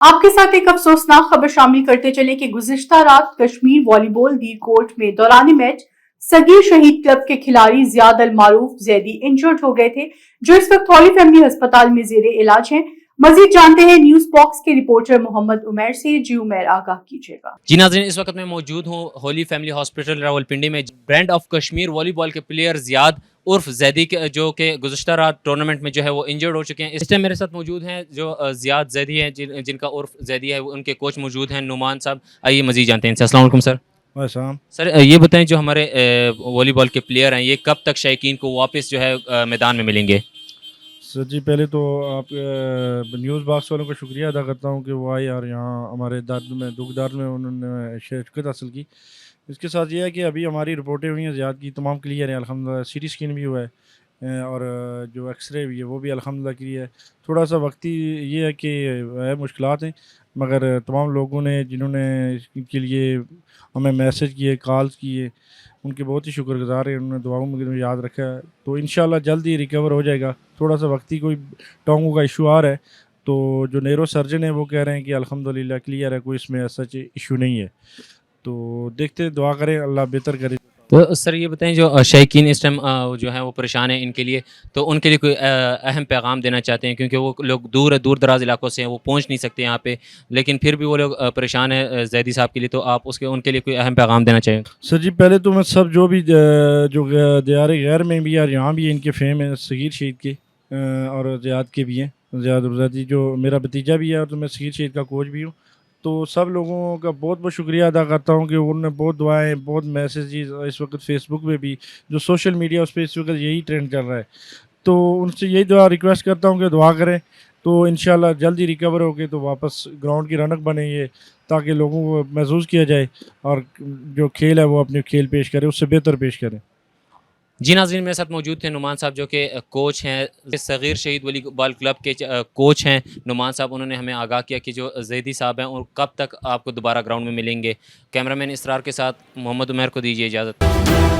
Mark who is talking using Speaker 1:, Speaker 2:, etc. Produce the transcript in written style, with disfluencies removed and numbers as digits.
Speaker 1: आपके साथ एक अफसोसनाक खबर शामिल करते चले कि गुज़िश्ता रात कश्मीर वॉलीबॉल लीग कोर्ट में दौरान मैच सगीर शहीद क्लब के खिलाड़ी जियाद अल मारूफ जैदी इंजर्ड हो गए थे, जो इस वक्त हॉली फैमिली अस्पताल में जेर इलाज हैं। मजीद जानते हैं न्यूज बॉक्स के रिपोर्टर मोहम्मद उमैर से। जी उमैर, आगाह कीजिएगा।
Speaker 2: जी नाज़रीन, इस वक्त मैं मौजूद हूँ होली फैमिली हॉस्पिटल रावलपिंडी में। ब्रांड ऑफ कश्मीर वॉलीबॉल के प्लेयर जियाद उर्फ जैदी के जो कि गुज़श्ता रात टूर्नामेंट में जो है वो इंजर्ड हो चुके हैं। इस टाइम मेरे साथ मौजूद हैं जो जियाद जैदी हैं, जिनका उर्फ जैदी है, उनके कोच मौजूद हैं नुमान साहब। आइए मजीद जानते हैं इनसे। अस्सलाम वालेकुम सर। सर ये बताएं, जो हमारे वॉलीबॉल के प्लेयर हैं, ये कब तक शायकीन को वापस जो है मैदान में मिलेंगे?
Speaker 3: सर जी, पहले तो आप न्यूज़ बॉक्स वालों का शुक्रिया अदा करता हूँ कि वो आए और यहाँ हमारे दुख दर्द में उन्होंने शिरकत हासिल की। इसके साथ ये है कि अभी हमारी रिपोर्टें हुई हैं ज़ियाद की, तमाम क्लियर हैं अल्हम्दुलिल्लाह। सीटी स्कैन भी हुआ है और जो एक्सरे भी है वो भी अल्हम्दुलिल्लाह क्लियर है। थोड़ा सा वक्ती ये है कि है मुश्किलात हैं, मगर तमाम लोगों ने जिन्होंने इनके लिए हमें मैसेज किए, कॉल्स किए, उनके बहुत ही शुक्रगुजार हैं। उन्होंने दुआओं में याद रखा है, तो इंशाल्लाह जल्द ही रिकवर हो जाएगा। थोड़ा सा वक्ती कोई टांगों का इशू आ रहा है, तो जो नेरो सर्जन है वो कह रहे हैं कि अल्हम्दुलिल्लाह क्लियर है, कोई इसमें ऐसा इशू नहीं है। तो देखते हैं, दुआ करें अल्लाह बेहतर करे।
Speaker 2: तो सर ये बताएं, जो शायकीन इस टाइम जो है वो परेशान है, इनके लिए तो उनके लिए कोई अहम पैगाम देना चाहते हैं, क्योंकि वो लोग दूर दराज इलाकों से हैं, वो पहुंच नहीं सकते यहाँ पे, लेकिन फिर भी वो लोग परेशान है जैदी साहब के लिए, तो आप उनके लिए कोई अहम पैगाम देना चाहिए?
Speaker 3: सर जी, पहले तो मैं सब जो भी जो दियार गैर में भी और यहाँ भी इनके फेम है, सगीर शहीद के और ज़ियाद के भी हैं। ज़ियाद रज़ादी जो मेरा भतीजा भी है, और तो मैं सगीर शहीद का कोच भी हूँ। तो सब लोगों का बहुत बहुत शुक्रिया अदा करता हूँ कि उन्होंने बहुत दुआएं, बहुत मैसेजेस इस वक्त फेसबुक पे भी, जो सोशल मीडिया उस पर इस वक्त यही ट्रेंड चल रहा है, तो उनसे यही दुआ रिक्वेस्ट करता हूँ कि दुआ करें, तो इंशाल्लाह जल्दी रिकवर होके तो वापस ग्राउंड की रौनक बने ये, ताकि लोगों को महसूस किया जाए और जो खेल है वो अपने खेल पेश करें, उससे बेहतर पेश करें।
Speaker 2: जी नाज़रीन, मेरे साथ मौजूद थे नुमान साहब, जो कि कोच हैं, सगीर शहीद वॉलीबॉल क्लब के कोच हैं नुमान साहब। उन्होंने हमें आगाह किया कि जो जैदी साहब हैं और कब तक आपको दोबारा ग्राउंड में मिलेंगे। कैमरामैन इसरार के साथ मोहम्मद उमैर को दीजिए इजाज़त।